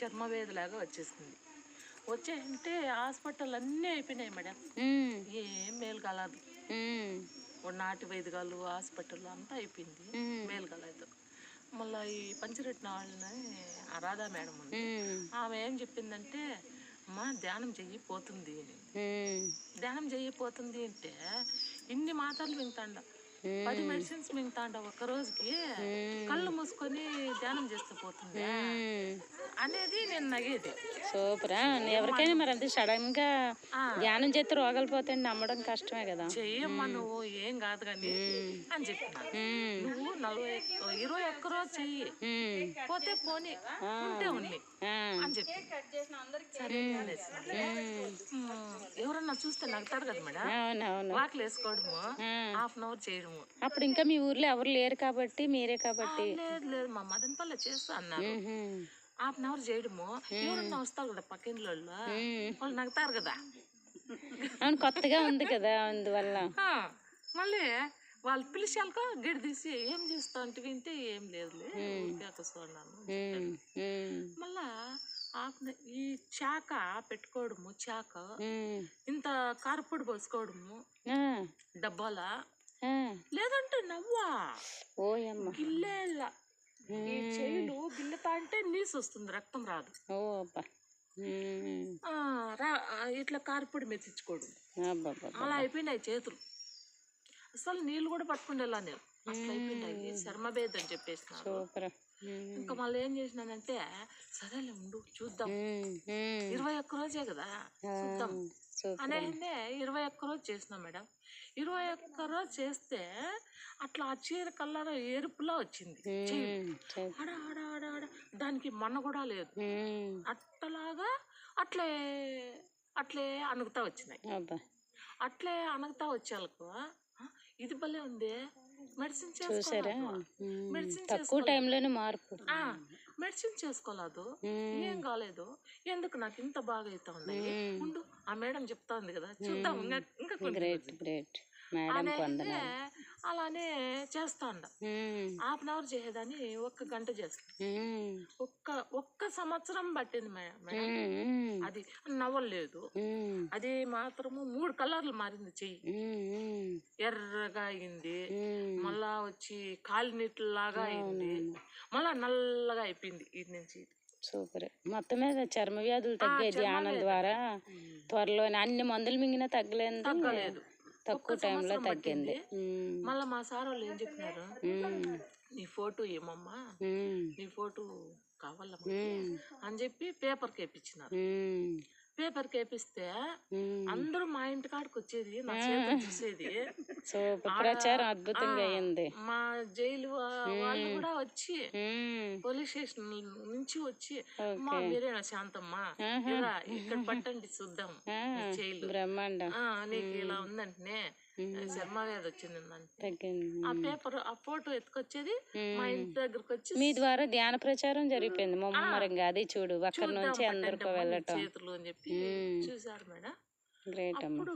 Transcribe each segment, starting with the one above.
చర్మవేదిలాగా వచ్చేసింది. వచ్చేసింటే హాస్పిటల్ అన్నీ అయిపోయినాయి మేడం. ఏం మేలు కాలేదు. నాటి వైద్యాలు హాస్పిటల్ అంతా అయిపోయింది, మేలు కాలేదు. మళ్ళీ ఈ పంచరెట్టిన వాళ్ళని రాధా మేడం ఉంది, ఆమె ఏం చెప్పిందంటే అమ్మ ధ్యానం చెయ్యిపోతుంది అని. ధ్యానం చెయ్యిపోతుంది అంటే ఇన్ని మాటలు వింటాండ, 10 మెడిసిన్స్ మింగుతాండ ఒక్క రోజుకి, కళ్ళు మూసుకొని ధ్యానం చేస్తే పోతుంది అనేది నేను నగేది. సూపరా. ఎవరికైనా మరి అంతే సడన్ గా ధ్యానం చేస్తే రోగాలు పోతాయి, నమ్మడం కష్టమే కదా. చెయ్యమ్మా నువ్వు ఏం కాదు కానీ అని చెప్పిన. నువ్వు 21 రోజు చెయ్యి, పోతే పోనీ, ఉంటే ఉన్ని అని చెప్పి ఎవరన్నా చూస్తే నగ్గుతారు కదా మేడం. వాకిలు వేసుకోవడము, హాఫ్ అన్ అవర్ చేయడము. అప్పుడు ఇంకా మీ ఊర్లో ఎవరు లేరు కాబట్టి మీరే కాబట్టి. లేదు లేదు, మా మదనపల్లి చేస్తా అన్నారు. హాఫ్ అన్ అవర్ చేయడము, ఎవరన్నా వస్తారు కదా పక్కింట్లో వాళ్ళు నగ్గుతారు కదా. అవును, కొత్తగా ఉంది కదా అందువల్ల. మళ్ళీ వాళ్ళు పిలిచాక గిడి తీసి ఏం చేస్తా అంటే వింటే ఏం లేదులే మళ్ళా ఈ చాక పెట్టుకోవడము, చాక ఇంత కారపొడి పోసుకోవడము డబ్బాల, లేదంటే నవ్వా గిల్లేలా ఈ చెయ్యిలు గిల్లతా అంటే నీసు వస్తుంది, రక్తం రాదు. ఇట్లా కారపొడి మెత్తించుకోవడం అలా అయిపోయినాయి చేతులు. అసలు నీళ్ళు కూడా పట్టుకుండేలా నేను, అట్లా అయిపోయినాయి. శర్మభేద్ అని చెప్పేసినారు. ఇంకా మళ్ళీ ఏం చేసినానంటే సరేలే ఉండు చూద్దాం, 21 రోజే కదా చూద్దాం అనేది 21 రోజు చేసినా మేడం. 21 రోజు చేస్తే అట్లా ఆ చీర కలర్ ఎరుపులా వచ్చింది. ఆడ ఆడ ఆడ ఆడ దానికి మన కూడా లేదు, అట్టలాగా అట్లే అట్లే అణుగుతా వచ్చినాయి. అట్లే అణుగుతా వచ్చేళ్ళకు ఇది భలే ఉంది, మెడిసిన్ తక్కువ టైంలోనే మార్పు. మెడిసిన్ చేసుకోలేదు, ఏం కాలేదు, ఎందుకు నాకు ఇంత బాగా అవుతా ఉన్నాయి, ఉండు ఆ మేడం చెప్తా ఉంది కదా చూద్దాం ఇంకా అలానే చేస్తాండ. హాఫ్ అన్ అవర్ చేసేదాన్ని 1 గంట చేస్తాను. ఒక్క సంవత్సరం పట్టింది మేడం. అది నవ్వలేదు, అది మాత్రము 3 కలర్లు మారింది చెయ్యి, ఎర్రగా అయింది, మళ్ళా వచ్చి కాలి నీటిలాగా అయింది, మళ్ళా నల్లగా అయిపోయింది ఇది నుంచి. సూపర్. మొత్తం మీద చర్మ వ్యాధులు తగ్గాయి ధ్యానం ద్వారా. త్వరలోనే అన్ని మందులు మింగినా తగ్గలేదు, తక్కువ టైంలో తగ్గింది. మళ్ళీ మా సార్ వాళ్ళు ఏం చెప్పినారు, నీ ఫోటో ఏమమ్మా, నీ ఫోటో కావాలమ్మా అని చెప్పి పేపర్కి వేయించినారు. పేపర్కి వేపిస్తే అందరూ మా ఇంటి కాడికి వచ్చేది, నా చేతులు చూసేది. ప్రచారం అద్భుతంగా అయింది. మా జైలు వాళ్ళు కూడా వచ్చి, పోలీస్ స్టేషన్ నుంచి వచ్చి, మా మీరేనా శాంతమ్మా ఇక్కడ పట్టండి చూద్దాం బ్రహ్మాండం నీకు ఇలా ఉందంటే శర్మవ్యాధి వచ్చింది. ఆ పేపర్ ఆ ఫోటో ఎత్తుకొచ్చేది మా ఇంటి దగ్గరకు వచ్చి, మీ ద్వారా ధ్యాన ప్రచారం జరిగిపోయింది ముమ్మరంగా. అది చూడు అక్కడ నుంచి అందరికీ వెళ్ళటం చేతులు అని చెప్పి చూసారు మేడం. అప్పుడు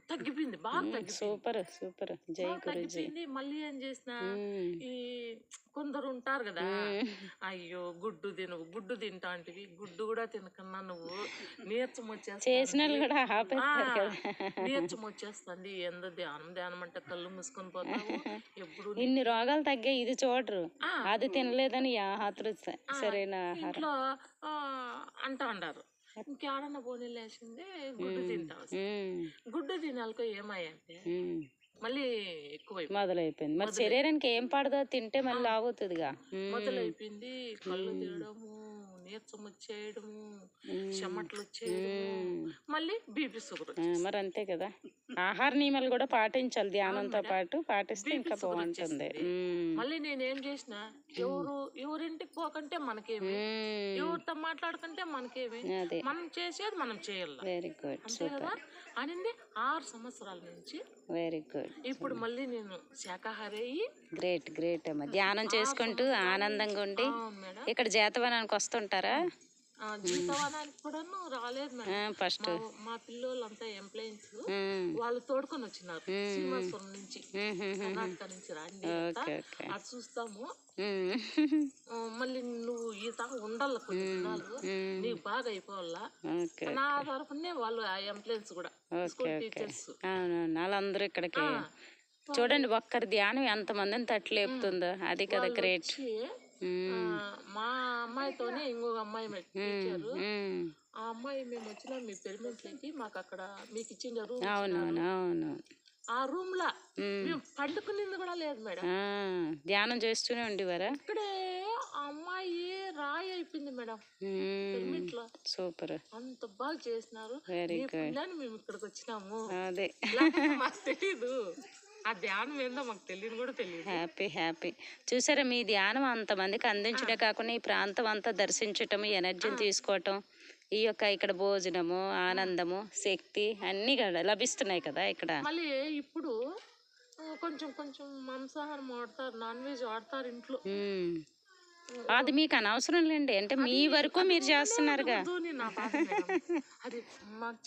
తగ్గిపోయింది, బాగా తగ్గిపోయింది. సూపర్ సూపర్, జై గురుజీ. మళ్ళీ ఏం చేసిన, ఈ కొందరు ఉంటారు కదా, అయ్యో గుడ్డు తినవు, గుడ్డు తింటా అంటివి, గుడ్డు కూడా తినకన్నా నువ్వు నీరసం వచ్చేస్తా, నీరసం వచ్చేస్తుంది, ఎందు ధ్యానం అంటే కళ్ళు మూసుకొని పోతావు ఎప్పుడు. ఇన్ని రోగాలు తగ్గాయి, ఇది చూడరు, అది తినలేదని సరైన ఇంట్లో అంటా అంటారు. ఇంకేడన్నా పోనీ లేచింది గుడ్డు తింటావు, గుడ్డు తినాలకో ఏమయ్యంటే మళ్ళీ ఎక్కువ మొదలైపోయింది. మరి శరీరానికి ఏం పడదో తింటే మళ్ళీ ఆగుతుందిగా. మొదలైపోయింది కళ్ళు తినడము, నీరసం వచ్చేయడము, చెమటలు వచ్చేయడము, మళ్ళీ బీపీ షుగర్. మరి అంతే కదా, ఆహార నియమాలు కూడా పాటించాలి ధ్యానంతో పాటు, పాటిస్తే ఇంకా బాగుంటుంది. మళ్ళీ నేనేం చేసిన, ఎవరింటికి పోకంటే మనకేమి, ఎవరితో మాట్లాడకంటే మనకేమి, మనం చేసేది మనం చేయాలి. వెరీ గుడ్, అంతే కదా అనింది. 6 సంవత్సరాల నుంచి వెరీ గుడ్. ఇప్పుడు మళ్ళీ నేను శాకాహారి అయ్యి. గ్రేట్ గ్రేట్ అమ్మ. ధ్యానం చేసుకుంటూ ఆనందంగా ఉండి ఇక్కడ జాతవనానికి వస్తుంటారా? జీతవనానికి కూడాను రాలేదు మేడం. ఫస్ట్ మా పిల్లోళ్ళంతా ఎంప్లాయీస్ వాళ్ళు తోడుకొని వచ్చినారు శ్రీనివాసపురం నుంచి, కర్ణాటక నుంచి రండి అది చూస్తాము. మళ్ళీ నువ్వు ఈత ఉండాలి కొన్ని దినాలు, నీకు బాగా అయిపోవాలా నా తరపునే వాళ్ళు ఆ ఎంప్లాయీస్ కూడా స్కూల్ టీచర్స్. అవునవును, వాళ్ళందరూ ఇక్కడికి చూడండి ఒక్కరి ధ్యానం ఎంతమందిని తట్లేపుతుందో, అది కదా గ్రేట్. మా అమ్మాయితోనే ఇంకొక అమ్మాయి టీచరు, ఆ అమ్మాయి మేము వచ్చినా మీ పెరిమెంట్లకి మాకు అక్కడ మీకు ఇచ్చిన రూమ్, అవునవును అవును, ఆ రూమ్ లా మేము పండుకునింది కూడా లేదు మేడం. ధ్యానం చేస్తూనే ఉండేవారా? ఇక్కడే ఆ అమ్మాయి రాయి అయిపోయింది మేడం పెరిమెంట్ లో. సూపర్, అంత బాగా చేసినారు. Very good. మేము ఇక్కడికి వచ్చినాము, అదే మాకు తెలీదు ఆ ధ్యానం ఏందో మాకు తెలియదు కూడా తెలియదు. Happy happy. చూసారా, మీ ధ్యానం అంతమందికి అందించడే కాకుండా ఈ ప్రాంతం అంతా దర్శించటం, ఎనర్జీని తీసుకోవటం, ఈ యొక్క ఇక్కడ భోజనము, ఆనందము, శక్తి అన్నీ కూడా లభిస్తున్నాయి కదా ఇక్కడ. మళ్ళీ ఇప్పుడు కొంచెం కొంచెం మాంసాహారం వాడతారు, నాన్ వెజ్ వాడతారు ఇంట్లో. అది మీకు అనవసరం లేండి, అంటే మీ వరకు మీరు చేస్తున్నారుగా. అది మాకు